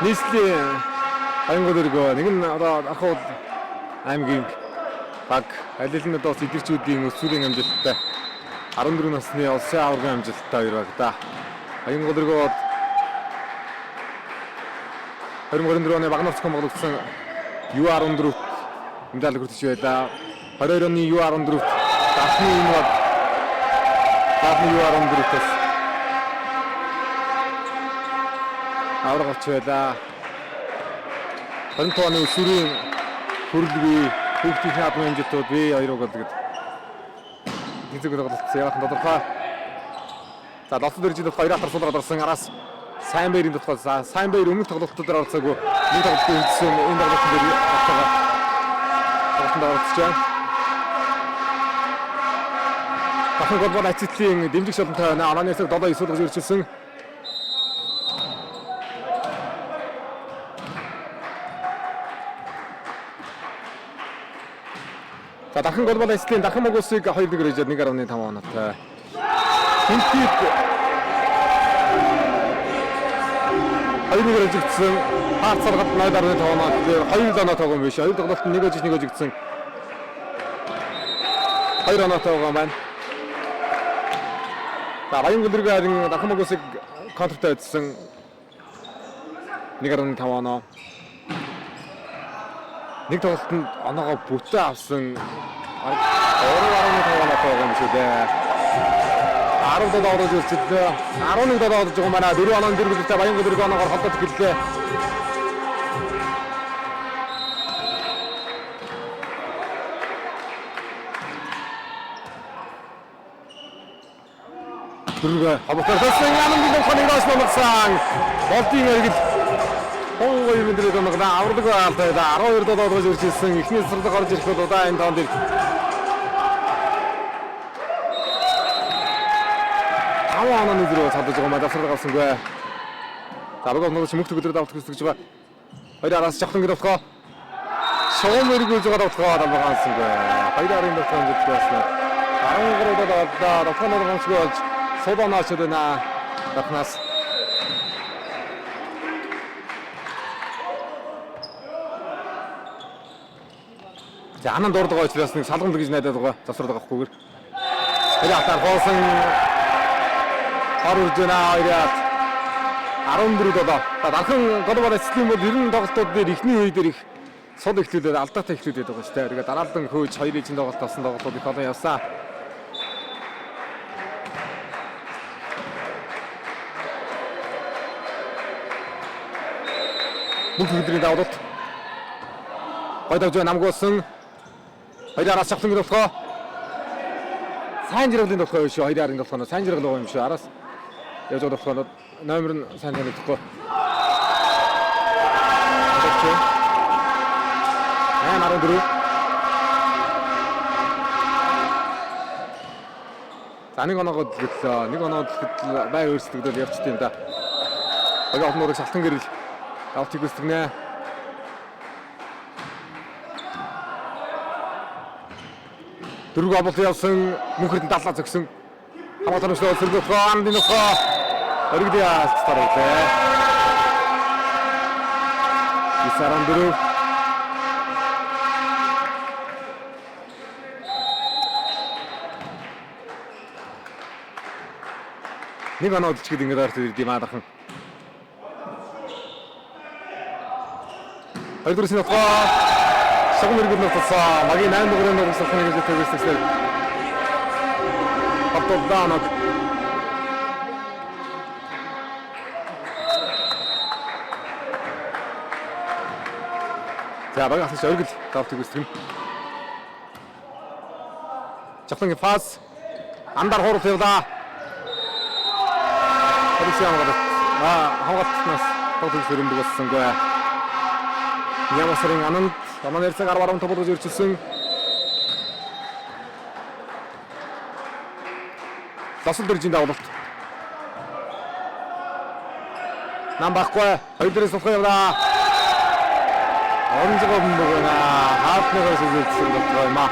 нийслэлийн аянгуудэргөө нэг нь одоо ахуй аймгийн баг алилын одоо эдгэрчүүдийн өсвөрийн амжилттай 14 насны улсын аваргын амжилттай хоёр баг да. Аянгуудэргөө 2024 оны Багнарцхан тоглогдсон U14 медаль хүртэж байлаа. 22 оны U14 дахны энэ баг дахны U14-ээс авраг авч байлаа. 20 оны өсвөрийн хөрлөгийн хүүхдийн наадмын амжилтууд B2 гэдэг. Эцэг тоглолтсон яахан тодорхой. За 7 дөржинд хоёр хатар суулгаад орсон араас сайн баярын тухай сайн баяр өмнөх тоглолтуудаар орцоогүй нэг тоглолтын хэлсэн энэ тоглолтын дээр батгаа тоглолтод орцож байна. Бахан голбол ацитлийн дэмжих шалантай байна. Ананаас 7-9 удаа ирчилсэн. За дахин голбол ацитлийн дахин могусыг 2-1 режэд 1.5 оноотой. Хинтийг 2-1 режигдсэн. Хаарц саргад 0.5 оноо. Тэр 2 оноо тоглоом биш. Хоёр тоглолтод 1-1 режигдсэн. 2 оноотой байгаа юм байна. За Баянгөлргийн харин дахин могусыг контртой эзсэн 1.5 оноо. Нэг тоглолтод оноогоо бүтээ авсан 3.5 оноотой байгаа юм шүү дээ. 10 доо орж ирчихлээ. 11 доо орж байгаа манай 4 онооны дэргэлтэй Баянгөлргийн оноогоор холбоод гэлээ. Дөрөв хавтарсан ямын хоног роош номсон. Болтын иргэл хоног юмдрээд оногда авраг байлтай 12 доо орж ирсэн. Эхний сард гарч ирэх бол удаа энэ тоонд аваа онооны зэрэг цадж байгаа маа давсард гарсангүй. За баг оногч мөхт өдрөд авах гэж байгаа. Хоёр араас жавхан гэдэг болохоо. Шоом өргүүлж байгаа болохоо дамгаансангүй. Хоёр арын дотор гэж байна. 13 доо давханаар гонцгоож соданааш өдөнө дахнаас. За анан дурдгаа учраас нэг салгамд гэж найдаад байгаа. Завсраад байгаа хөхгүйгээр. Хаяатаар хоосон Харужна хоёрт 14 доо. Дархан голбол эцлийн бол 90 тоглолтууд дээр ихний үе дээр их сод ихлүүлээд алдаатай ихлүүлээд байгаа шүү дээ. Тэгээд дараалдан хөөж 2-1 тоглолт авсан тоглолтууд их олон явсан. Бүх өдрийн давлт. Гойдож намгуулсан. Хоёр араас шахлан болохоо. Сайн жиргэлийн болохоо шүү. Хоёр арын болохоо сайн жиргэл байгаа юм шүү. Араас явж байгаа болохоо номер нь сайн танигдахгүй. Тэгчээ. 14. За нэг оноогод гэлээ. Нэг оноогод гэхэд бай өөрсдөгдөл явчихсан юм да. Хоёр олнорыг шалтан гэрэл автыг үстгнэ. Дөрөв авалт явсан мөнхөрд даллаа зөгсөн. Хамаатан өсөө сэргөхөө андинөхөө. Өргөдөө старуулээ. Исаран дөрөв. Нэг оноо дэчгэд ингэж арт ирдэм аадахан. Хоёрдугаар нөхөө шагнал иргэн нөхөсөө магийн 8 дугаар нөхөсөө гэж төгсөсөн. Хатовданок. За багаас өргөл тавтыг үсгэн. Жахлангийн фаз андар хурал явлаа. Хавгалтнаас тоглож өрөмдөг болсонгүй. Ямасрын ананд Аманерцаг 10 тоглож ирчихсэн. Дасал дөржинд давлт. Нам баггүй. Хоёрдоос суулгах явлаа. Оранжог бомбогна. Хаалтнаас үзүүлсэн болтой маа.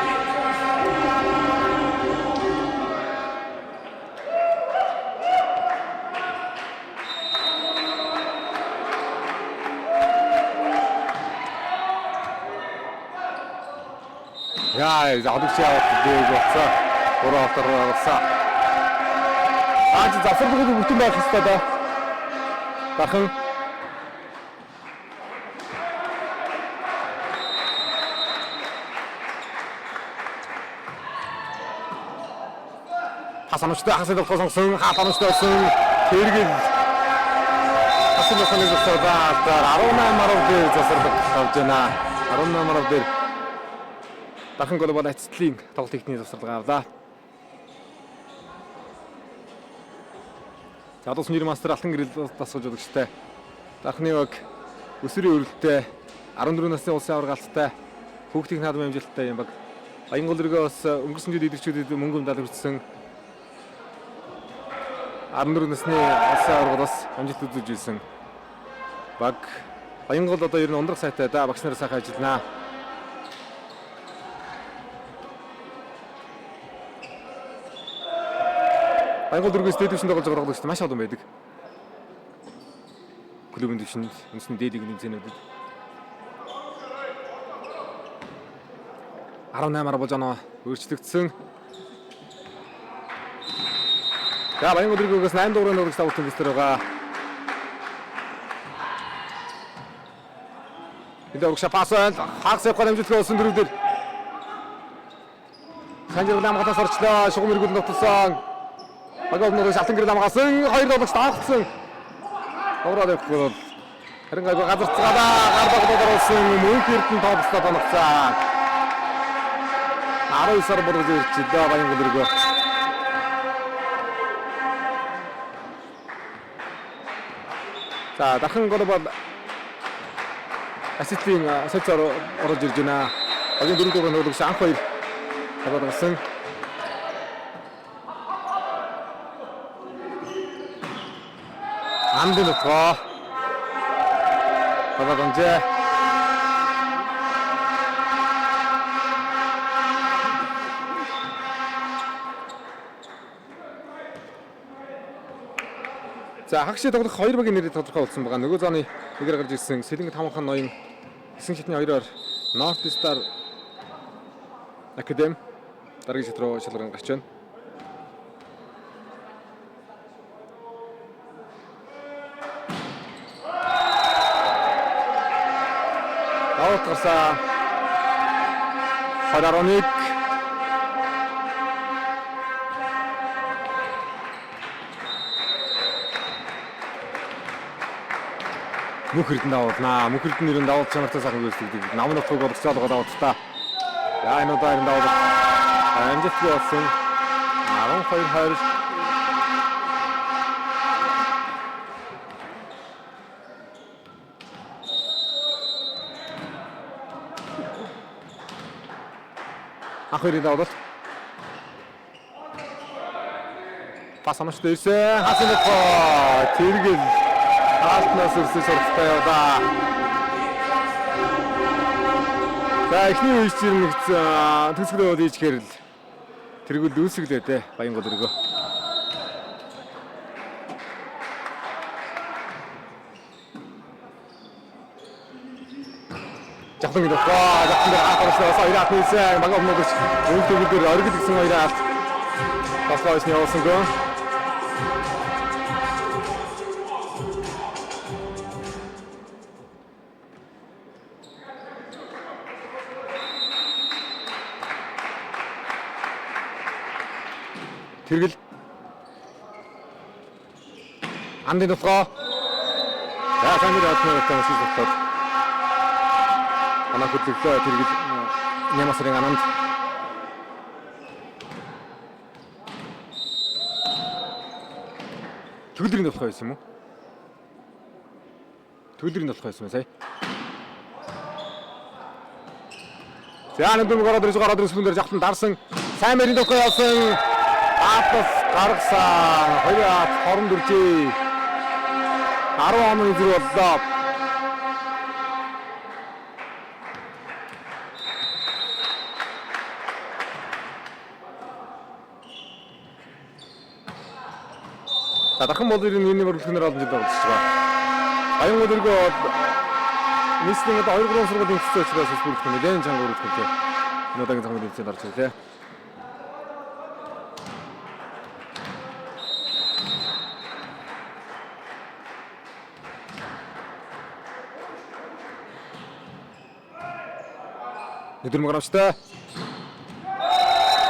Яа, одогч яваад дээг болцоо. Гурван автор болцоо. Засварлыг бүтэн байх ёстой доо. Дахин хасамжтай хасаад болох сонсон хатамжтай болсон хэрэгэл хасамжтай засварлаа 18 марав дээр засварлах авж байна. 18 марав дээр дахин глобал эцэстлийн тоглолт техникийн засварлага авлаа. Чадвар нэр мастер алтан гэрэл тасгаж удагчтай. Дахны баг өсвөрийн өрөлттэй 14 насны улсын аваргаалттай хүүхдийн наадмын амжилттай юм баг. Баянгол өргөөс өнгөрсөн жил идэгчүүдэд мөнгө медаль хүртсэн 14 насны улсын аваргалаас амжилт үзүүлж ирсэн баг. Баянгол одоо ер нь ундрах сайтай да багш нараа сайхан ажилланаа. Баянгол дөрвөөс дээд түвшинд тоглож байгаа хүмүүс маш олон байдаг. Клубын түвшинд үнэсний дээд лигийн зэнүүдэд 18-аар болж байна. Өөрчлөгдсөн. За Баянгол дөрвөөс 8 дуурайны урагш тавтан дэстэр байгаа. Энэ урагш пас хагас явах амжилттай болсон дөрөвдөр. Санжир намгатаас орчлоо. Шугам эргүүл нутсан. Багааднууд шалтан гэрэл амгасан хоёр тоглогч таахсан. Ороод явахгүй. Харин гайгүй газарцгаалаа гар багтаад орсон мөнх эрдэн тоогцоо тоногцоо. 19 сар бүрж ирчихлээ Баянгол дөрвөө. За дахин глобал ассистийн сэтээр орж ирж байна. Багийн дөрөв дугаар нөлөөс анх хоёр тавьсан. Андын утгаа. Багамжээ. За хагшид тоглох хоёр багийн нэрийг тодорхой болсон байгаа. Нөгөө зооны нэгээр гарч ирсэн Сэлэнгэт хамгаан ноён 9 шатны 2-оор North Star Academy дараагийн шат руу шалгаран гарч байна. Авторса Хадароник Мөхөрдөн давуулнаа. Мөхөрдөн нэрэн давуулж чанартай сайхан гүйцэтгэдэг. Намын утгыг олгочоод байгаа давуулт та. За энэ удаа энэ давуулт амжилттай болсон. 12-20 Ахырын давуулт. Пас амжтай ирсэн. Хасанов тэргэл Алтнаас өрсөн сурталтай яваа. За эхний үеч зэрэгцэн төсгөлөө дийчгээр л тэргүүл үүсгэлээ дээ Баянгол өргөө. Жахлын дохоо жахлын хатарсаас хоёраа хийсэн баг өмнөдөж үйлдвэрээр оргил гисэн хоёраа таслаач нь явуулсан гоо. Тэргэл Андын дохоо. За саний хатнаа хийсэн. Анаа хөдлөлөө тэргэл Нямасрын ананд төгөлдрийн болох байсан юм уу? Төгөлдрийн болох байсан сая. За нэг дүн гараад ирсэн дээр жахтан дарсан сайн мэрийн дохоо явсан. Апас гаргасан. Хоёроо хорон дүржээ. 10 он үзэр боллоо. За дахин бол энэ бүрэлдэхүүнээр олон жил болж байгаа. Баянгол өргөө нийслэлийн одоо 2-3 сургуулийн төсөө учраас бүрэлдэхүүн нэлээд чанга бүрэлдэхүүнтэй. Нөдөгийн цамгийн тэмцээнд орж ирлээ. Өдөр мөгрөмжтэй.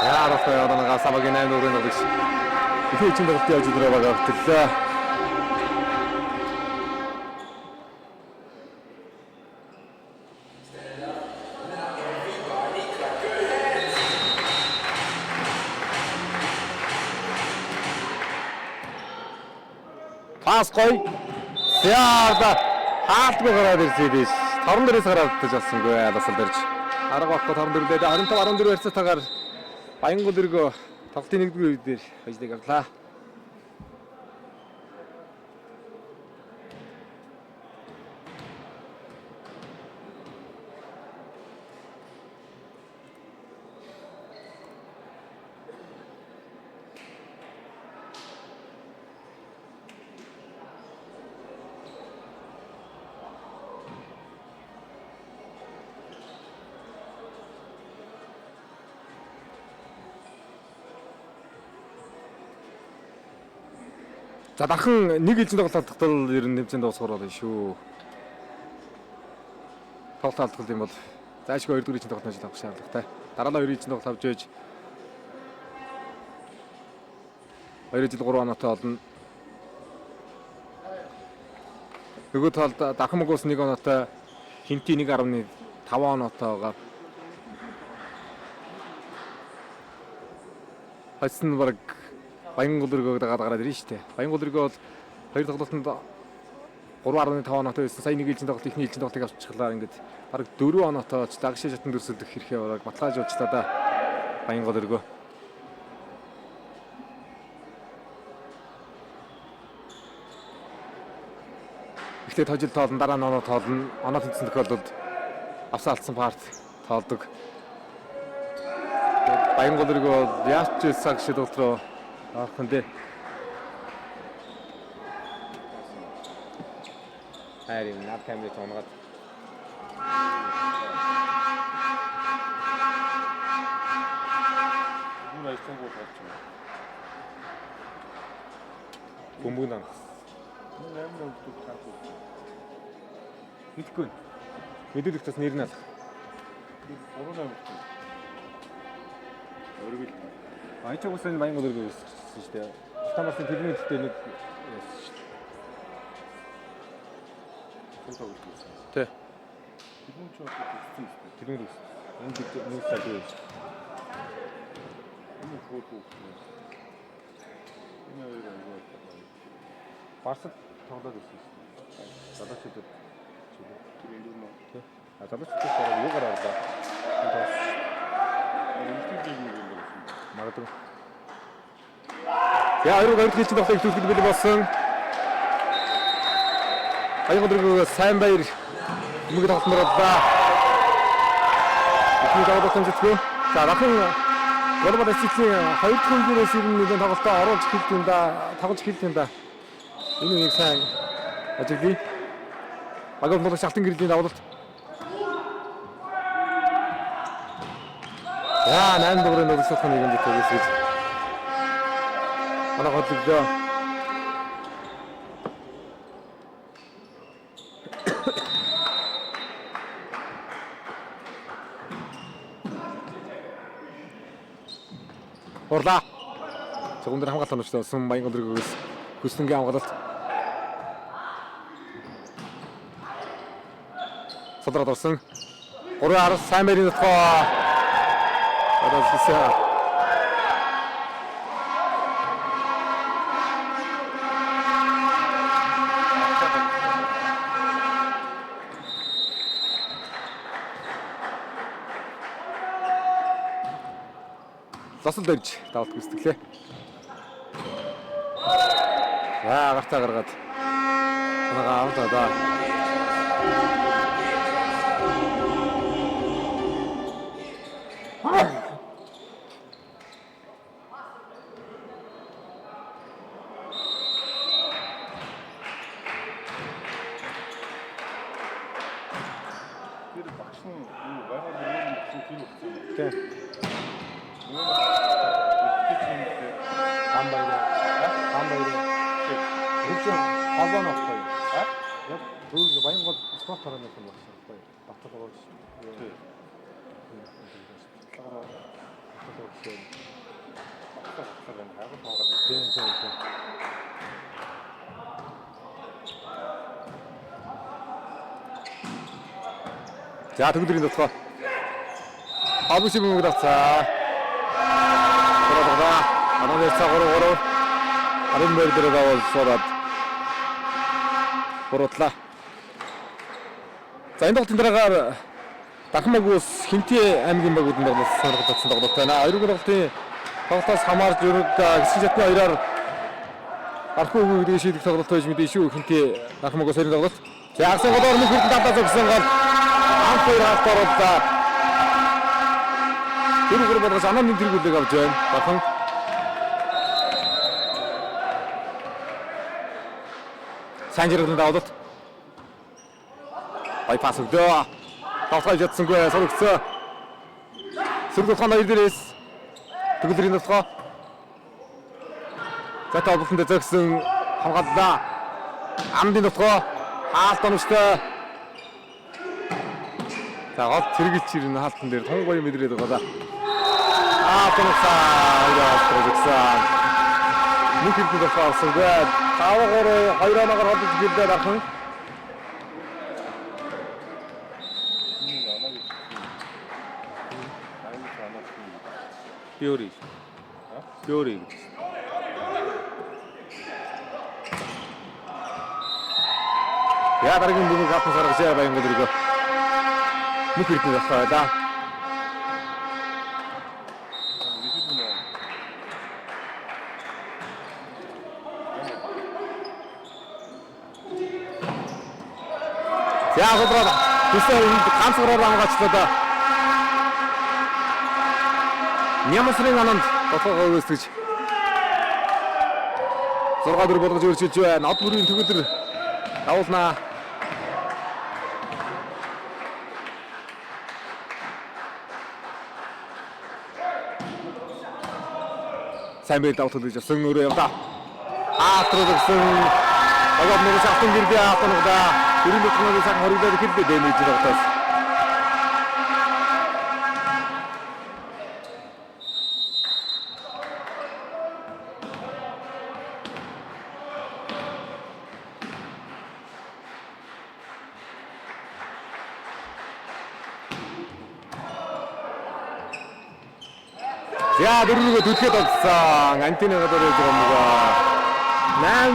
Яа рахаа орнога самагийн 8 дуурын ногч. Ихэнх чинь дөрөвт яаж өдрөө байгаа хөтлөө. Пас гой. Яарда хаалтгүй гараад ирсэн биш. Торон дээрээс гараад тажалсангүй дасал дэрж. Арга багт торон дээр 25-14 ярцтайгаар Баянгол өргөө тоглолтын 1-р үе дээр хождыг авлаа. За дахин нэг ээлжинд тоглолт алдахтал ер нь нэмцэнд дуусгаар болно шүү. Тоглолт алдах юм бол заашгүй 2 дэх ээлжинд тоглолт авах шаардлагатай. Дараа нь 2 ээлжинд тоглолт авч ээж 2 жил 3 оноотой болно. Нөгөө талд дахин мөгөөс 1 оноотой хинти 1.5 оноотой байгаа. Хацсан баг Баянгол өргөөг дагаад гараад ирнэ шүү дээ. Баянгол өргөө бол 2 тоглолтод 3.5 оноотой байсан. Сая нэг ээлжинд тоглолт ихний ээлжинд тоглолтыг авчихлаа ингээд баг 4 оноотой ч дагшаа шатанд өрсөлдөх хэрхээ бараг баталгааж уучлаа да. Баянгол өргөө. Эхлээд хожил тоолн дараа нь оноо тоолно. Оноо тэнцсэн тохиолдолд авсан алдсан парт тоолдог. Баянгол өргөө яач цаг шидэлт рүү архандэ. Харин над камерыг тоонгоод. Энэ айсан гол болж байна. Бөмбөг наа. Энэ амар өгдөг таагүй. Мэдгүй. Мэдээлэх тас нэр нь алах. 3-8 өгдөг. Өргөл. Аяч усан Баянгол өргөө байсан шүү дээ. Тамарсан тэрний дэвтэй нэг байсан шүү дээ. Фото үзсэн. Тэ. Тэрний ч одоо үзсэн шүү дээ. Тэрний үз. Энд нэг сая байсан. Энэ фото үзсэн. Энэ хоёр аягаа. Барсад тоглоод байсан шүү дээ. Задачууд тэр энэ юм уу? Тэ. Задачууд юу гараад байна? Магадгүй. Яа, хоёр гэлж тоглох их зүйл болсон. Баянгол өргөө сайн баяр өмнөд тоглолтод боллоо. Ихний тоглолт хэмжиггүй. За, дахин Голбол эцсийн 2 дахь хэмжээс ирнэ нэгэн тоглолтоо оруулж хэлдэг юм да. Тоглож хэлдэг юм да. Энэ нэг сайн ажиглая. Баянгол шалтан гэрлийн давлалт. Яа, 8 дуурын нөлөөлөх нэг юм дэх гэж. Манай хотлогдоо. Орлаа. Segunder хамгаалалт онцтой болсон Баянгол өргөөс хүснэнгийн хамгаалалт. Содроод орсон. 3-10 сайн байрны дотгоо. Адасса. Засал дэрж давалт гүйцэтгэлээ. За гартаа гаргаад. Унагаа авлаа да. Тэг. Хамбайраа. Үгүй албан авахгүй. Яг түрүү Баянгол спорт хараад байсан байхгүй. Батлаг орж. За төгөлдрийн дотгоо. Абушиг мөнгө авцаа. Бороо. Анаа цагаараа Арын мэрдэр давал сорад. Боротлаа. За энэ тоглолтын дараагаар Дахмагус Хинтээ аймгийн багуудын тоглолт сонирхолтой тоглолт байна. Хоёрын тоглолтын тоглолтоос хамаарч өрөг гисэн шатны хоёроор архуу үеийн шийдэх тоглолт байж мэдээ шүү. Хинтээ Дахмагус хоёрын тоглолт. За агсан голоор нэг хүртэл давтаа зогсон гол анх хоёр хаалт оруулаа. Тэрүүгээр бодож анаа нэг тэргүүлэг авч байна. Дахин Санжиргын давлт. Байпас өгдөө. Тоглож ятсангүй сурагцсан. Сөргөл хоноо ирдэрээс төгөлдрийн дотгоо. За тоглолтонд зогсон хамгааллаа. Амдын дотгоо хаалт онцтой. За гол тэргэлж ирнэ хаалтан дээр тун гоё мэдрээд байгаа. Тонцаа яасан. Нэг хэдэн дахин авсан гээд 5-2 оноогоор холбож гэлдээр ахын. Биори. Я дараагийн бүмийг авсан саргаж Баянгол өргөө. Нэг хэдэн дахин байлаа. Яг өдрөө тэсээ ганц гараар хамгаачлаа. Нямасрын ананд дотоогоо өгөөсгөж 6-4 болгож өөрчилж байна. Од бүрийн төгөлдөр давуулнаа. Сайн бай давтал гэж сөн өөрөө явдаа. Аатрогсон. Агад нэг сахтын гэрдээ аатнагдаа. Тэрийн дотноо цаг хоригдоод ихэддээ дэмэж байгаас. За дөрөвгөө түлхээд болсон. Антинега дөрөж байгаа юм аа.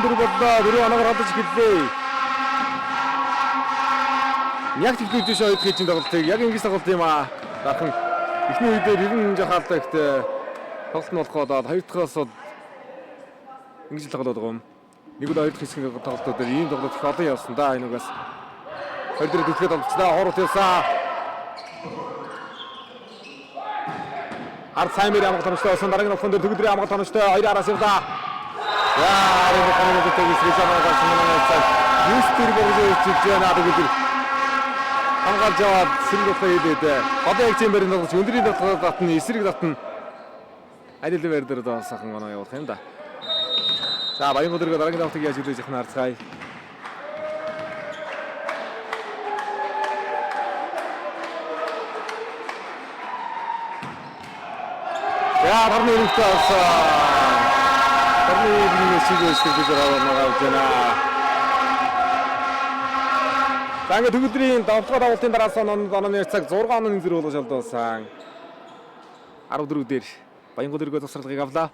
8-4 бодлоо 4 оноогоор одож гэлээ. Яг тэгдэж шойд хийж тоглолтыг яг ингэж тоглолт юм аа. Дахин эхний үедээ 90 жахаалтай ихтэй тоглолт нь болох болоод хоёр дахьаас ингэж л тоглоод байгаа юм. Нэг удаа хоёр дахь хэсгийн тоглолтууд дээр ийм тоглолт их олон явсан да энэ угаас. Хоёр дээр түлхээд болчихлаа. Хоорот явсан. Ард сайн мэр амгалт онцтой болсон дараагийн нөхөн дээр төгөлдрийн амгалт онцтой 2 араас явлаа. Яа, энэ командад тэгж хамаагаар санаанаас юустэр болгож ирж байна төгөлдөр. Хамгаалж яваад сэргүүтээ хийдээд одоо яг тийм барин тоглож өндрийн дотор татна эсрэг татна. Адил бэр дээр доосон оноо явуулах юм да. За Баянгол өргөө дараагийн давтыг яаж үлээж явах нь харцгаая. Я дарны өрөвтэй авсан. Дарны нэг шийдвэрс гэж байгаа байна. За ингээд төгөлдрийн давтгал давалтын дараас онооны цаг 6 онооны зэрэг болгож олдсон. 14 дээр Баянгол өргөө тусралгыг авлаа.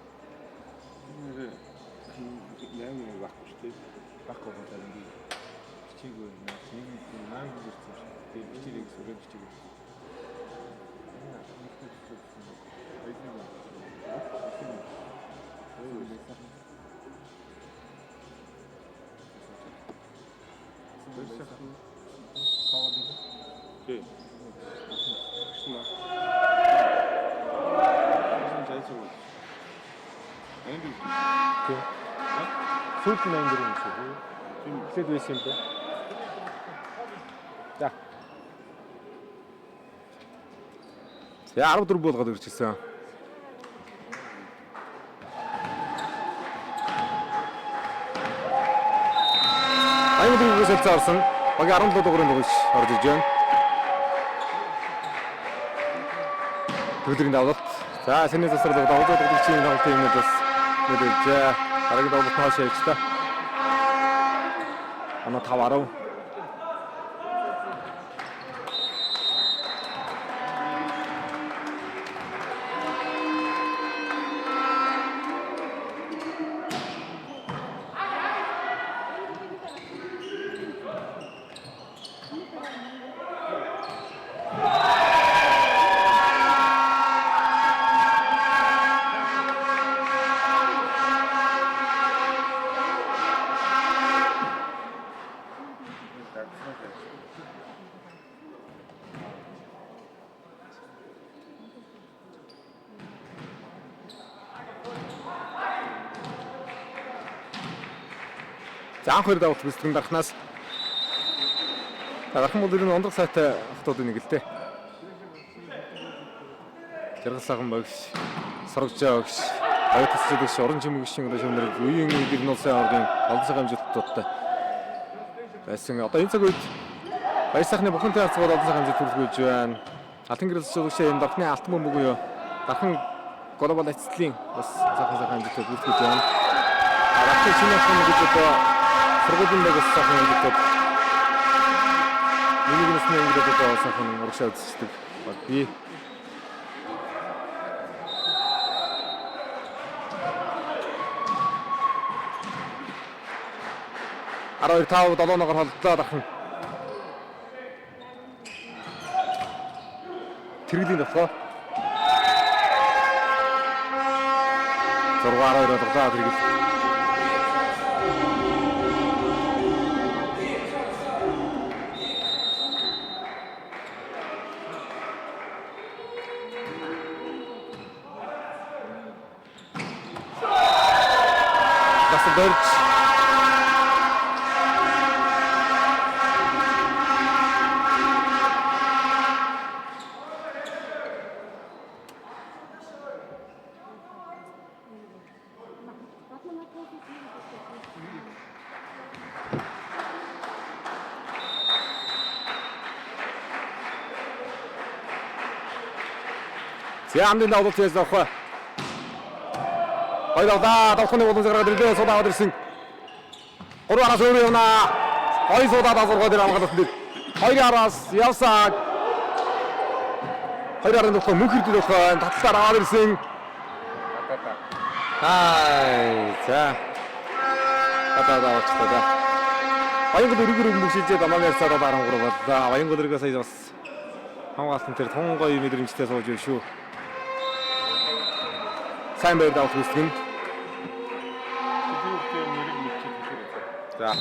Сүүлд нь ангир юм шиг. Эхлээд байсан юм бэ? За. За 14 болгоод ирчихсэн. Аймгийн үгээс зарсан. Багийн 17 дугаарыг нөгөөш орж иж байна. Төлөвлөрийн давлт. За сэнийс засварлага давлт удирдлагчийн давлт юмнаас мэдээж дараагийн давлт хааш явж та. Ана 5-10. За анх хоёр давалт бүсгэн дарахнаас дархан бол энэ ондог сайтай хотуудын нэг л дээ. Жаргал сахан багш, сорогжоо багш, ойтсчид багш, орон чимэг гişин шимнэр үеийн гэрн улсын аваргын олон цагаан хэмжээтэй байсан. Одоо энэ цаг үед баяр сайхны бүхэн театрууд олон цагаан хэмжээтэй төлөвлөж байна. Алтан гэрэл суулгачаа энэ дархны алтан бөмбөг буюу дархан глобал эцэстлийн бас сайхан хэмжээтэй төлөвлөж байна. Дархан шинэ хүн гэж одоо сургуулийн байгаас сайхан хэмжээтэй миний нэсний ангид одоо сайхан урагшаа үздэг. Би 12-5-7-оор холдлоо дархан. Тэргэлийн болохоор 6-12 болголоо тэргэл. Дасберч Ямдын давлт яаж авах вэ? Хоёроо давхны болон зэрэг ирлээ суудаад ирсэн. 3-аас өөр явна. Хоёр суудаад асуургаад ир хамгаалалт дээр. 2-аас явсаа. 2-аар нь мөнх хэрдэл болох татлаар аваад ирсэн. За. Татаа очтой. Баянгол өргөр мөшижээд амаа ярьсаар 13 боллоо. Баянгол өргөө сая бас хамгаалтан тэр тун гоё мэдрэмжтэй сууж ив шүү. Сайн байр давах үсгэн. За.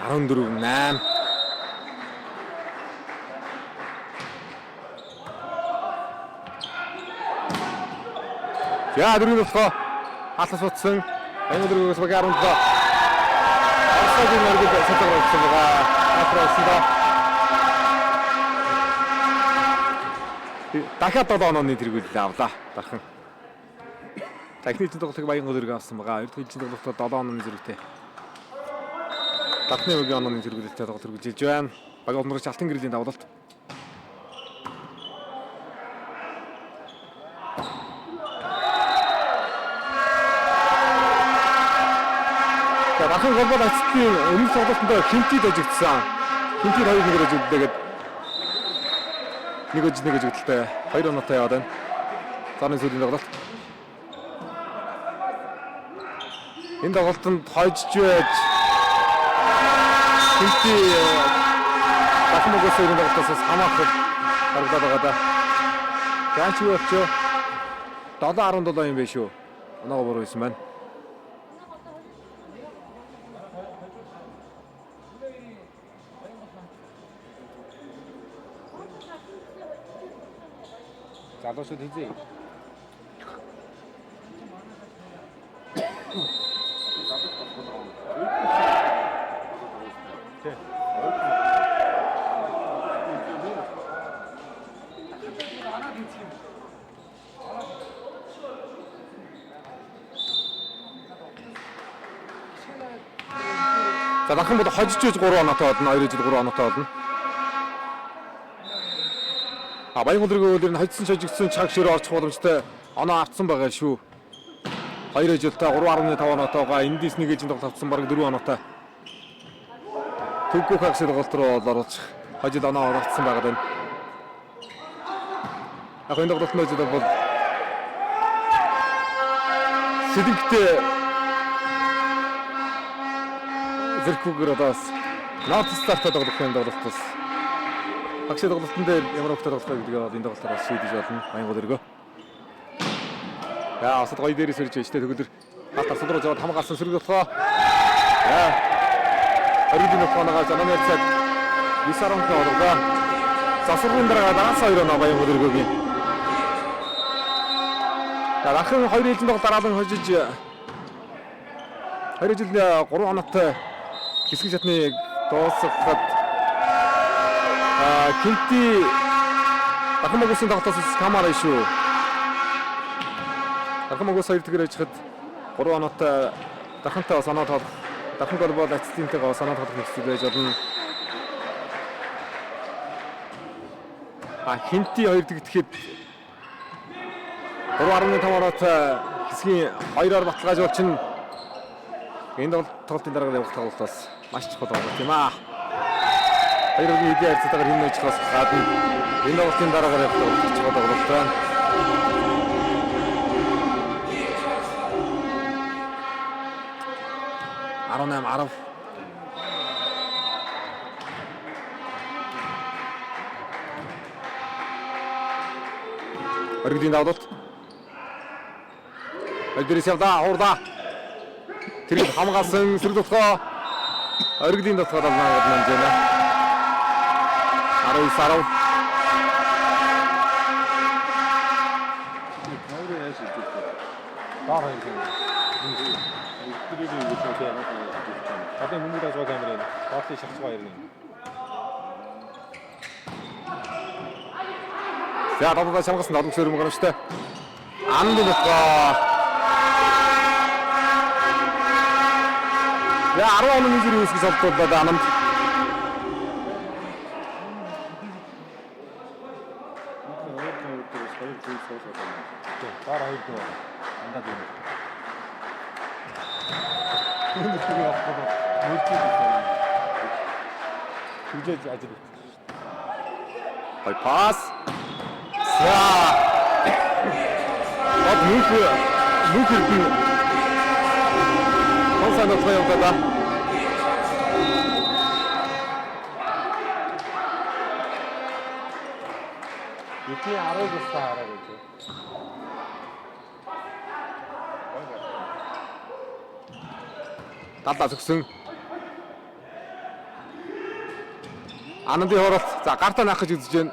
Арандуруу 8. За дөрөв болохоо хаалт суцсан. Энэ дөрөвөөс баг 17. Арсагийн мөргөд сэтгүүр болсон байгаа. Афросда. Дахиад 7 онооны тэргүүлэл авлаа. Дархан. Техникийн тоглолтыг Баянгол өргөө авсан байгаа. Эрдэнэт тоглолтод 7 онооны зэрэгтэй. Дархны өргөө онооны зэрэгтэй тоглолт үргэлжилж байна. Баг онорч алтан гэрлийн давлалт. Дархан глобал эцэстлийн өмнөх тоглолтод хинтид ажигдсан. Хинтид 2-1-ээр ажигддаг. Нэг өдөлтөй 2 оноотой яваад байна. Зарны сүүлийн тоглолт. Энэ тоглолтод хойжж байж хинти дахин өгөөс өрн тоглолтоос хамаах харагдаад байгаа да. Ганч юу болчихоо 7-17 юм биш үү? Оноогоо буруу хийсэн байна. залуучууд хийзээ. За дахин бол хожиж үз 3 оноотой болно. 2 жил 3 оноотой болно. Баянгуулрын өдөр нь хожсон шожигдсон цаг ширээ орчих боломжтой оноо автсан байгаа шүү. 2 жилдээ 3.5 оноотойгоо эндээс нэг жилд тавцсан бараг 4 оноотой. Төггөх хагсад голт руу оруулж хожид оноо оруулсан байгаа байна. Яг энэ тоглолт нь зөв бол Сэдэгтэй зэрхүүгээр одоос нот стартад тоглох юм тоглолтос. Багшийн тоглолтын дээр ямар хөвгтэй тоглох вэ гэдгийг энэ тоглолтоор шийдэж болно. Баянгуул өргөө. За асууд гоё дээрээс ирж байна шүү дээ. Төгөлдөр хатар судруу жоод хамгаалсан сэрэг болохоо. За. Оригинал фонагаа жанамын цад Висаронко оруулаа. Засварын дараа даанч 2 оноо Баянгуул өргөөгийн. За дахин 2 жилийн тоглолт дараалан хожиж 2 жилийн 3 оноотой хэсэг шатныг дуусгахад Кинти дахин могосын тоглолтоос камара шүү. Дахин могос 2 тэгэр ажихад 3 оноотой дахинтай санаа тоглох, дахин гол бол ассистенттэйгээ санаа тоглох нөхцөл байж болно. Кинти 2 тэгтгэхэд 3.5 оноотой хэсгийн 2-оор баталгаажуул чинь энэ тоглолтын дараа явах тоглолтоос маш чухал байна тийм аа. Хоёрын хэдийн харьцаагаар хин нөхцөлөөс гадна энэ тоглолтын дараа явах тоглолт чухал тоглолт байна. Аронам арав. Оригдын давлт. Альдэрис явда хуурда. Тэр хамгаалсан сэрэг дотгоо оригдын дотгоо далнаад манжэна. 19 сарав. Дараа юм. Тэрийг юу гэж байна? Одоо хүмүүст ажиг камерын баатын шахаж баярны. За одоо шамгасан дадмс өрөм гонштой. Андын дотгоо. Я 10 оны зэрэг үсгэж солдоод анамд. Дараа хийдэг. Андаад юм. Энэ их явах гэдэг. Мөрчиж байна. Түжээж ажил хийх. Хай пас. За. Од нүхэр би. Консант хоёроо да. Итний 10 сараа гэж. Талаа зөвсөн. Ананди хоолт за гартаа наах гэж үзэж байна.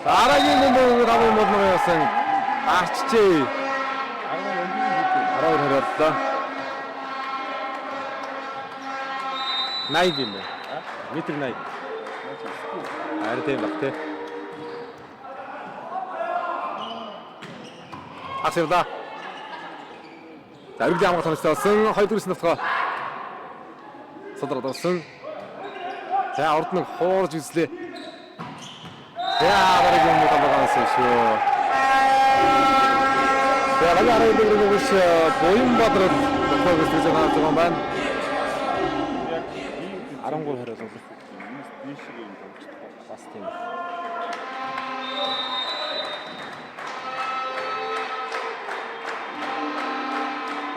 Дараагийн нэг равын модноо яасан. Арччээ. 12 хоолтлоо. 80 юм байна. Метр 80. Арай тийм баг тий. Асуулда. Зариг ямаг тонцтой болсон. 2 дөрөс нутгаа. Содроод болсон. За урд нь хуурж үзлээ. Яа, бараг юм болоогоос шүү. За лагаараа дөрөвөөр боён бодрол тохиолдож байгаа юм байна. 13 хариулт. Биш юм бас тийм.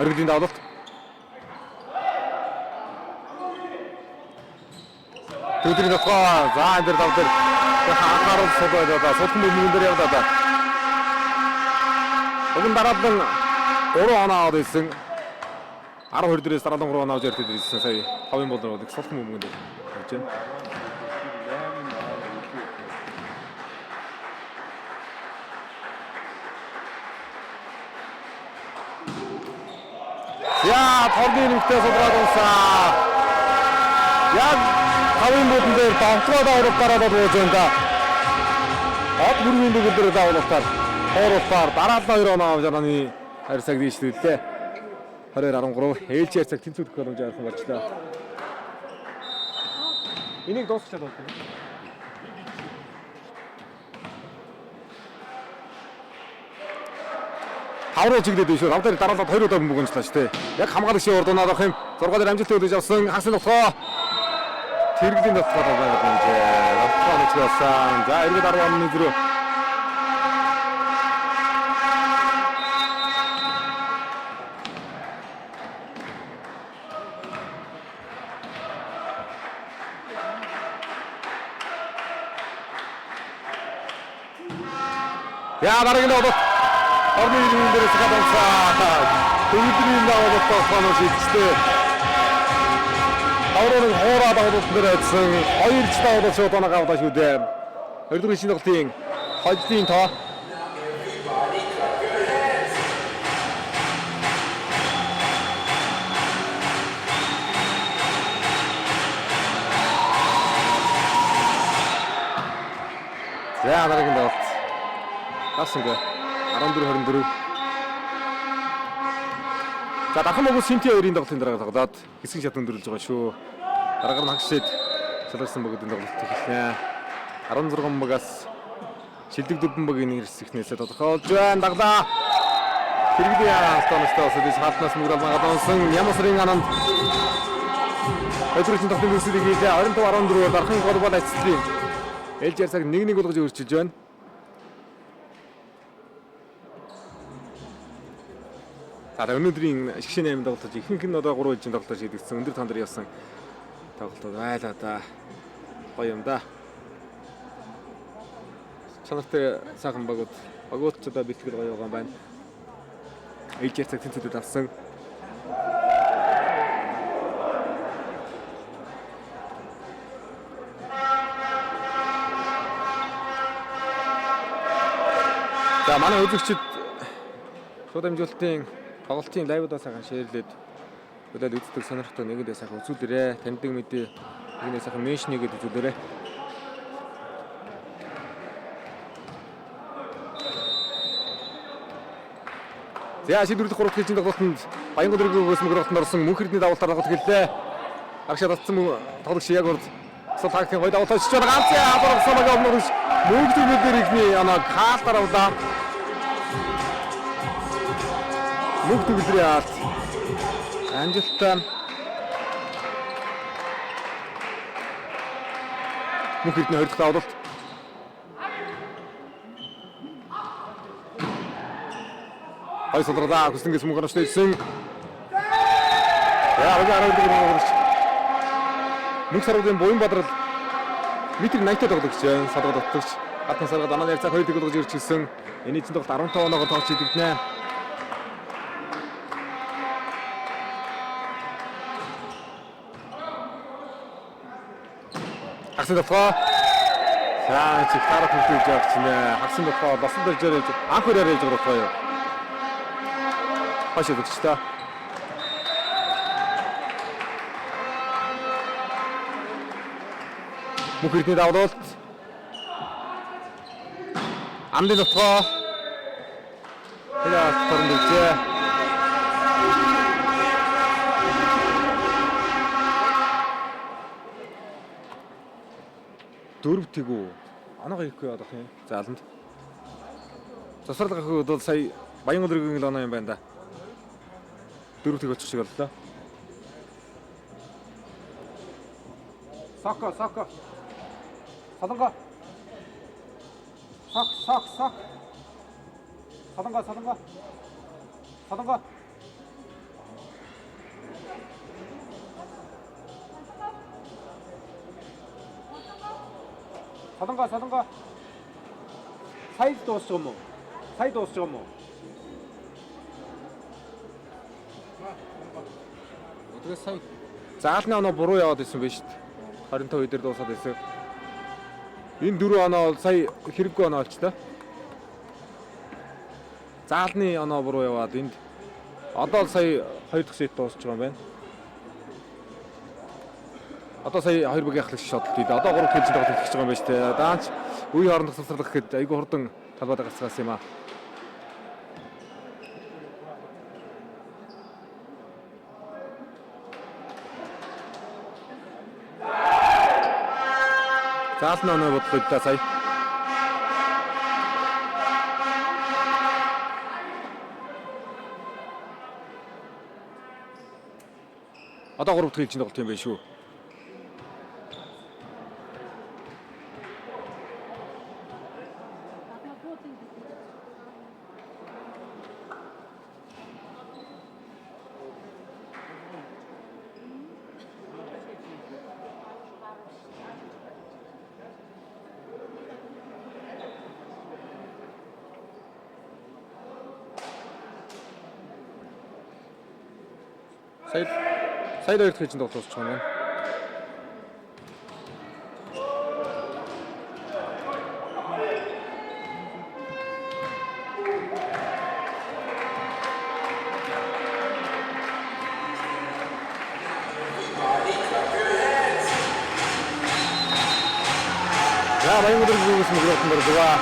Оригдын давлт. Төдөрийн тохоо за энэ дэр давтар. Хаагаар содоод одоо содхон мөнгөн дээр явдаа да. Өгөн дараад нь 3 оноо аваад ирсэн. 12 дээрээс дараад 3 оноо авч ирсэн сая 5 бол нэг содхон мөнгөн дээр хийж байна. орны нэмэгтэй сулраад унсаа. Яг 5-ын бүдэн дээр давтгаа даврал гараад болж байна да. Од бүрийн бүдэн дээр давлалтаар хооролтоор дараалал 2 оноо авч яаны харьцааг дийшлүүллээ. 22-13 ээлж ярьцаг тэнцвэрх боломж авах болчлоо. Энийг дуусчихад байна. Тавруу чиглээд биш үү? Авдар дараалал 2 удаа бөмбөгөнчлээ шүү дээ. Яг хамгаалагчийн урд унаад авах юм. 6-аар амжилттай өдөж авсан хагсын нутгаа. Тэргэлийн нутгаа байгаа юм жаа. Нутгаа нэчсэн. За эргээд 10-1-0. Я дараагийн одод орны иргэн дээрээс гадаасаа өвдрийн даваад тооцоолж хийжтэй. Авралын хоороо даваад дээр ажилласан 2 ч даваад шууд оноо авдаа шүү дээ. 2-р шинэ тоглолтын хождын тоо. За дараагийн тоглолт. Асанга 14-24. За дахин могус Синти 2-ын тоглолтын дараа тоглоод хэсэг шатанд дөрүүлж байгаа шүү. Дараагаар нь хагшид шалгарсан бөгөөдийн тоглолт эхэлнэ. 16 багаас шилдэг дөрвөн багийн хэсэгнээс тодорхойлж байна. Даглаа. Хэрэгдээ астоностой осож хатнаас мөрөл магадансан Ямасрын ананд өдрийн тоглолтын үсэлийг хийлээ. 25-14 дарахын гол бол ацлын. Ээлж ярьсаг 1-1 болгож өөрчилж байна. Өнөөдрийн шгшээний 8 тоглолтод ихэнх нь одоо 3 жилийн тоглолтоор шийдэгдсэн. Өндөр тандар явсан тоглолтууд байлаа да. Гоё юм да. Чанартай сайхан багуудчдаа бэлтгэл гоё байгаа юм байна. Ээлж ярьсаг тэнцвэрүүд авсан. За манай үзэгчид шууд амжилтын тоглолтын лайвудаа сайхан шеэрлээд өдөөд үздэг сонирхтой нэгэндээ сайхан үзүүлээрэй. Таньдаг мэдээ нэгнээ сайхан меншн нэгэд үзүүлээрэй. За шийдвэрлэх 3 дахь тоглолтод Баянгол дөрөвгөөс мөрөлтөнд орсон Мөнхөрдний давалтаар тоглолт гэлээ. Агшаа татсан тоглогч яг урд асал тактикийн гоё давалт очиж байгаа. Ганц аврах самага өмнөж мөнгөний дээр ихний оноо хаалтар авлаа. Мөнгө төгөлрийн алт амжилттай Мөнхөрдний 2 дахь давалт. Хай солролаа хүсэнгээс мөнгө оруулж ирсэн. Яа гараад ирсэн. Мөнх саруудын буян бадрал метр 80-тай тоглогч байна. Садгад оттогч хатан саргад анаа ярьцаа 2 тоглож ирж гисэн. Эний чинь тоглолт 15 оноогоор тоглож идэгдэнэ. Хагсын дотгоо. За чи хараа төлөвлөж явах чинь хагсын дотгоо басан дэж ярьж анх өрөөр ярьж байгаа байхгүй юу? Хашаа дэгчтэй. Мөнхөрдний давлуулт. Амлын дотгоо. Яа торн дэжээ. Дөрөв тэгүү. Анаага ихгүй явах юм. Зааланд. Засварлах гэхэд бол сая Баянгол дөрөвгийн л оноо юм байна да. Дөрөв тэг очих шиг боллоо. Сака. Саланга. Сак. Саланга. Саланга. Сайд дуусах юм уу? Өдгөө сая заалны оноо буруу яваад исэн байж шүү дээ. 25 дээр дуусаад байсан. Энэ 4 оноо бол сая хэрэггүй оноо болчлоо. Заалны оноо буруу яваад энд одоо л сая 2 дахь сет дуусч байгаа юм байна. Одоо сая 2 багийн ахлагч шотлоо. Одоо 3 дахь хэлцээд тоглож байгаа юм байна шүү дээ. Даанч үе хоорондох тусалдах гэхэд айгүй хурдан талбайд гарцгаас юм аа. Заална оноо бодлоо да сая. Одоо 3 дахь хэлцээд тоглох юм байна шүү. Сая 2 дахь хэлцээд тоглож байгаа юм байна. За баян өдөр зүгээс мөрөдөн дөрвөө.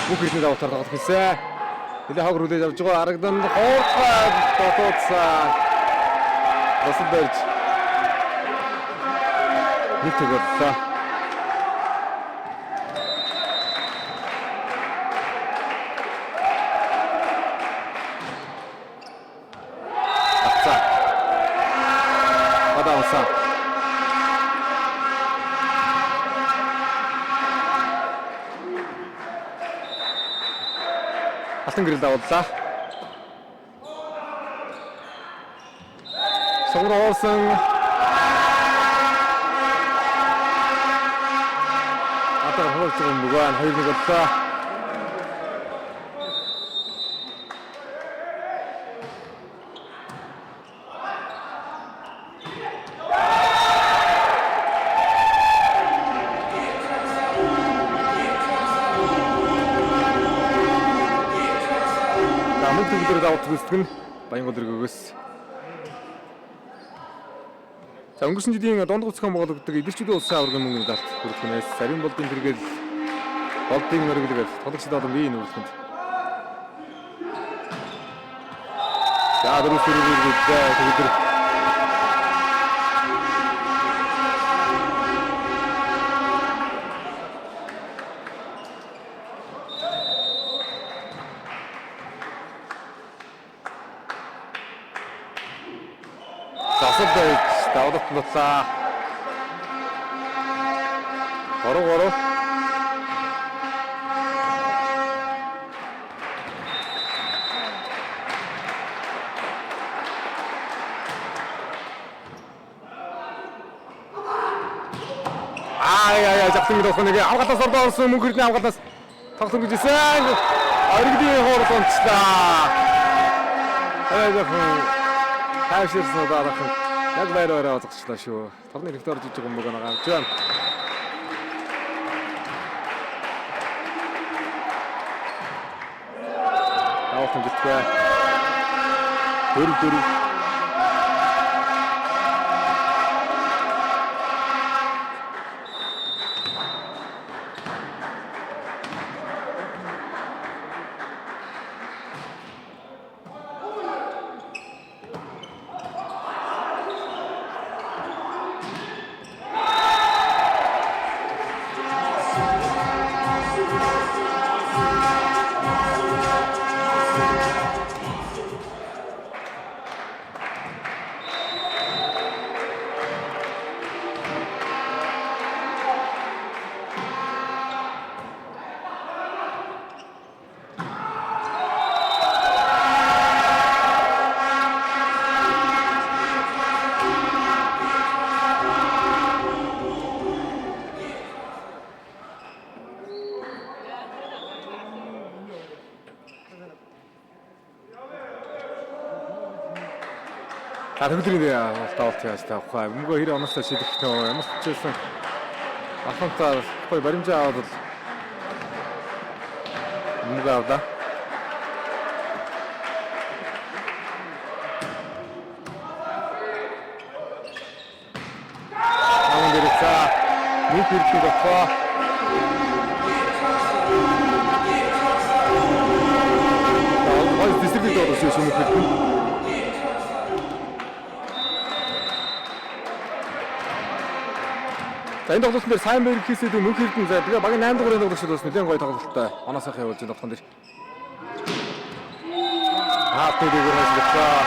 Бүх хэдний давтар тоглох гэсэн. Нэлээ хог рүүлээд явж байгаа арагдан хоолцоо дотоодсаа. Расберж. Нэг тэгэлээ. Атса. Бадавса. Алтан гэрэл давууллаа. Согроосон. Одоо хөлж байгаа мөгөө 2-1 боллоо. Мөнхөд даваад үздэг нь баян өдрөгөөс. За өнгөрсөн жилийн дунд гуцхан болгодог эдгэрчүүдийн улсын аваргын мөнгөний далд хүрхнээс сарын болдын тэргээл болдын мөрөглөг тоглогчид олон бие нүрхэнд. За дөрөв сөрөглөг тэгдэр. Даваад боллоо. 3-3. Жагтын дохоо нэг авгатаас ордоо орсон мөнхөрний авгатаас тоглох гэж ирсэн. Оригдын хооронд онцлаа. Хайширсан дараах. Яг байраараа олгочлаа шүү. Торны хэрэгт орж иж байгаа юм байна гарч байна. Авах юм битгээ. Дөрөв. Төгөлдрийн тавалт яаж тавах вэ? Мөнгө хэр оноосоо шийдэх нөө ямар ч хэлсэн ахантаа гоё баримжаа аваад мөнгө авда. Нэг хэрэглээ авах. Гол дисциплинд орсон юм шиг байна. За энэ тоглолтын дээр сайн бэр хийсэд мөнх хэрдэн заа. Тэгээ багийн 8 дугаар тоглолт бас нэлээд гоё тоглолттой. Оноо сайхан явуулж энэ тоглолтын дээр. Тэгийг хашлаа.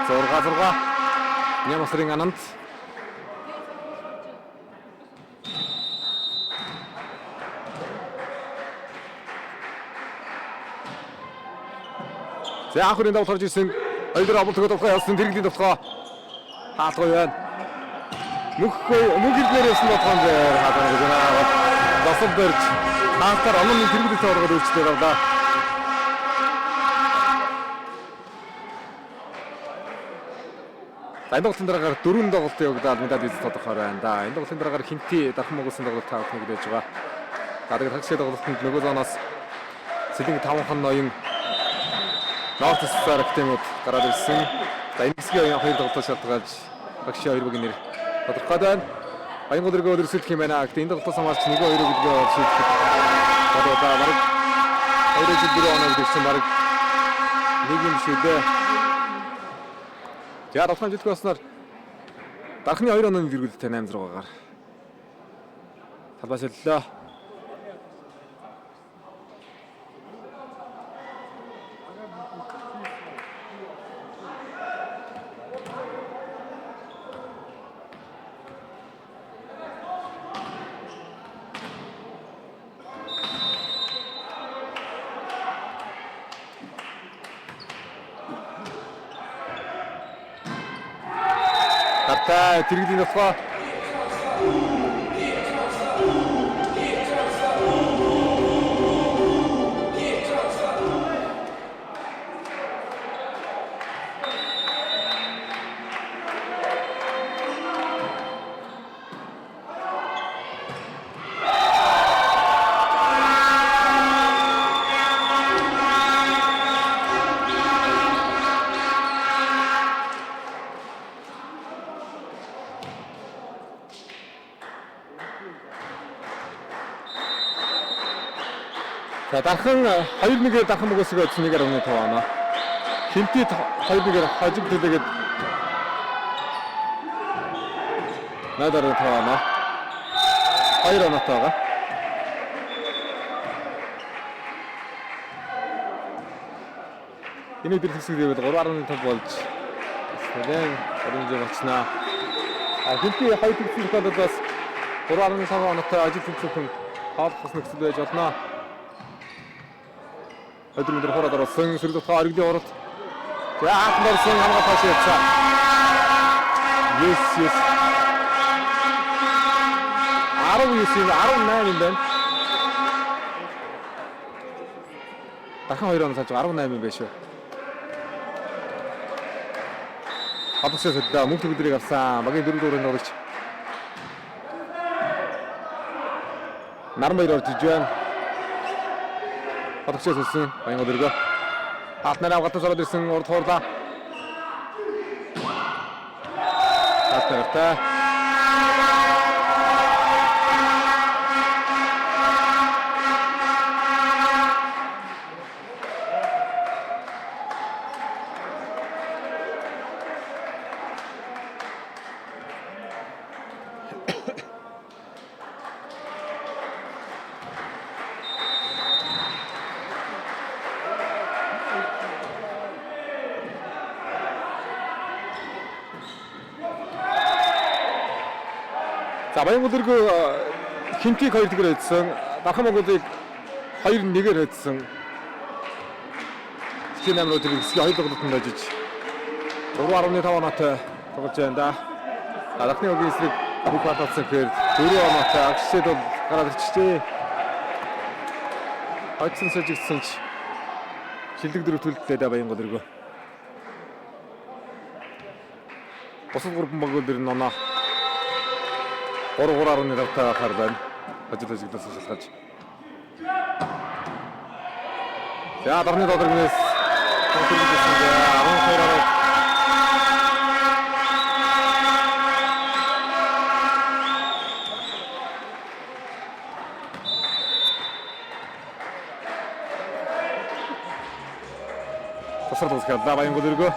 6 Нямасрын Анант. За анхны давтал орж ирсэн. Хоёроо авалтгад авах явсан дэргэлийн давтгаа. Хаалгүй байна. Мөнх хэрднээр явсан давтгаан дээр хаалгаа гэнэ. Дасал дэрж хаалтаар онооны дэргэлтэй оргоод өөрчлөлт авлаа. Энэ тоглолтын дараагаар 4 тоглолт явагдаад медаль эзэлт тодорхой байна да. Энэ тоглолтын дараагаар Хинти дархан могосын тоглолт таах нэг гэж байгаа. За тэгээд хагшаа тоглолтод нөгөө зоноос Сэлэнг 5хан ноён Нортс Стар Актемууд гараад ирсэн. За энэ хэсгийн хоёр тоглолтоо шалтгаалж хагшаа хоёр бүгийн нэр тодорхой байна. Баян гол өрсөлдөх юм байна. Гэхдээ энэ тоглолтоос хамаарч 1-2 гэдгээ шийдэх. Одоо бараг 2 жил дөрөв оноо гэсэн бараг нэг юм шиг дээ. За Ролхан жилдээ баснаар дархны 2 онооны дэргэлтэй 8-6-гаар талбайсаллаа. Тэргэлийн давтгаа. За дархан 2-1-ээр дархан могосыг өдсөн 1.5 оноо. Хинти 2-1-ээр хожиг төлөөгээд надад тавана. 2 оноотой байгаа. Энэ дээр хэсэгдээд 3.5 болж нэгэн орнож болчихнаа. Хинти 2 тэгсэн тохиолдолд бас 3.5 оноотой ажил төлөвлөх хаалт нөхцөл байж болно. Өдрөөр хороод орсон сэргэлт харигдын оролт. За хаалтнарсан хамгаа тааш явцаа. Yes. 18 юм байна. Дахин 2 оноо тааж 18 юм байна шүү. Хадсаас өдөө мөнх өдрийг авсан. Багийн 4 дуурайнд орж. Нармайр орж иж байна. Хадсаас өссөн. Баян өдргөө. Хаалтнараа гатас ороод ирсэн урд хуурлаа. Хатартай. За баян өдргөө Хинтиг 2-1-ээр өдсөн. Дархан Монголыг 2-1-ээр өдсөн. Чин амрууд хэсгийн 2 тоглолтод ажиллаж 4.5 оноотой тоглож байна да. Дарахны өгийн эсрэг бүх баталсан гэхээр 4 оноотой агшид бол гараад ирчихжээ. Хойцсон сажигдсан ч шилдэг дөрөв төлөлтлээ да баян өдргөө. Босод 3 баг өдөр нь оноо 3.5 тавтаа байна. Ажил ажиглаас шалгаж. За дарны додоргнээс контролдсэн 12-аар Тасрал үзэхэд Баянгол өргөө.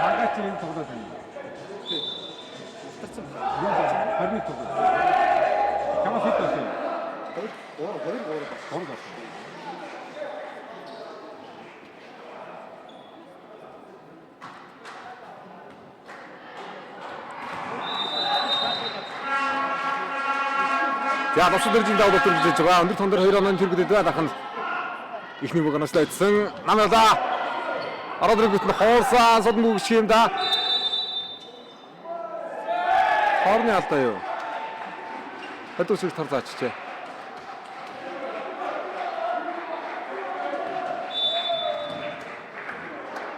Хагаач юм тоглоод байна. Устарсан. Харин тоглоод. Камаа хит байна. Гол. За босдоржин давд өтөрж байгаа. Өндөр тондор 2 оноо тэргүүдэд дахин ихний бүгнаас лайдсан. Намайда ороод ирэх нь хоорсан содон бүгд шим да. Хоорны алдаа юу? Хэдүүсийг тар заачжээ.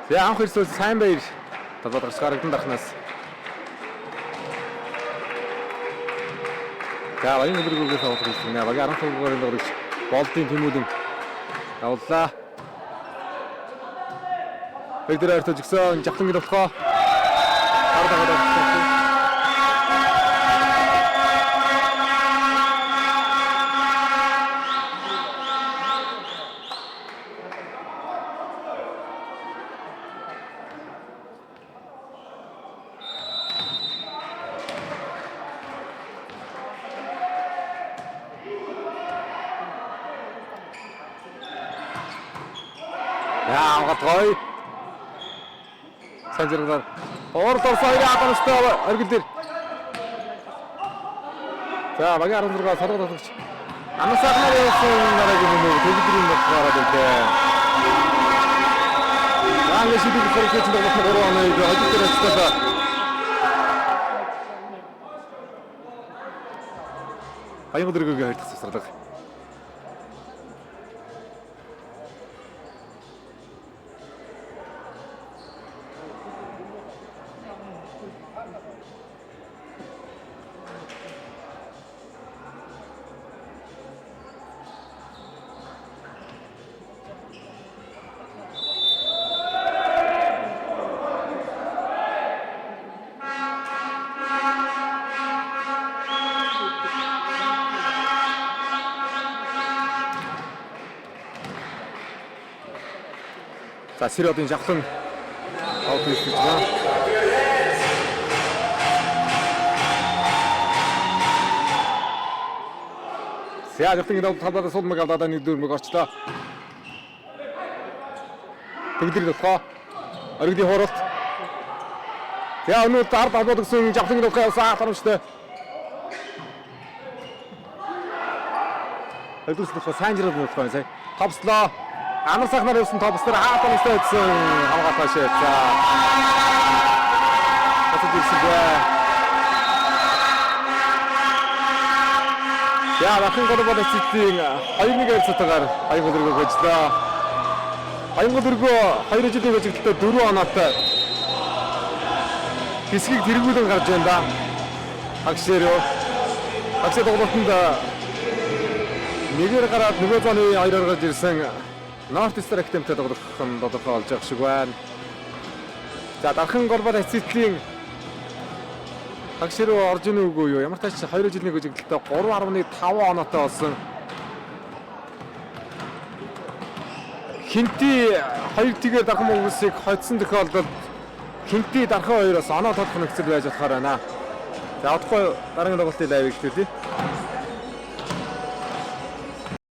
За анх ирсэн сайн баяр. Талбайд гаргасан дахнаас. За баян хөлбөргөөс авах гэсэн нэ. Багийн 15 дугаар дөрөж болдын тэмүүлэн явууллаа. Бэгдэр ойртож гисэн жавхлан гэл болохоо. Яа, гой. Санжиргаар ордорсоо яатанстай оргил дээр. За, багийн 16 саргал татагч. Амсагнаар явсан нарагийн нөгөө төлөвдрийн багаараа дээ. Яагаад шийдвэр гаргаж байгаа нь 3 оноо гэж ажил дээр ажиллаа. Баян дөргөгийн хайртай засварлаг. За Сиродын жавхлан аут хийж байгаа. Сяагийн давд талбайд сулмаг алдаа нэг дөрмөг орчлоо. Тэгдэр болохоо. Оргидын хооролт. За өнөөдөр ард албад гэсэн жавхлан давхаа явсан харамжтай. Хэдүүлсэх сайн жирэл болохоо сая. Товслоо. Амар сахнаар явсан топстер хаалтанастай идсэн хамгаалалтаа шээ. За. Хатад ирсэн бай. Я бахан голбол эцэтийн 2-1 ярилцлагаар Баянгол өргөө хөжлөө. Баянгол өргөө 2 жилийн хөжлөлтөд 4 оноотой хэсгийг тэргүүлэн гарч байна да. Агшээрөө. Агшээ тоглолтод нэгээр гараад нөгөө зооны 2-оор гарч ирсэн North Star Academy-тэй тоглох нь тодорхой болж байгаа шиг байна. За дархан голбол эцэтлийн Агшээ руу орж ийн үгүй юу? Ямар ч тач 2 жилийн хөжлөлтөд 3.5 оноотой болсон. Хинти 2 тэгээр дархан мөнгөсийг хоцсон тохиолдолд Хинти дархан 2-оос оноо тодох нөхцөл байж болохоор байна. За одохгүй дараагийн тоглолтын лайв ихлүүлээ.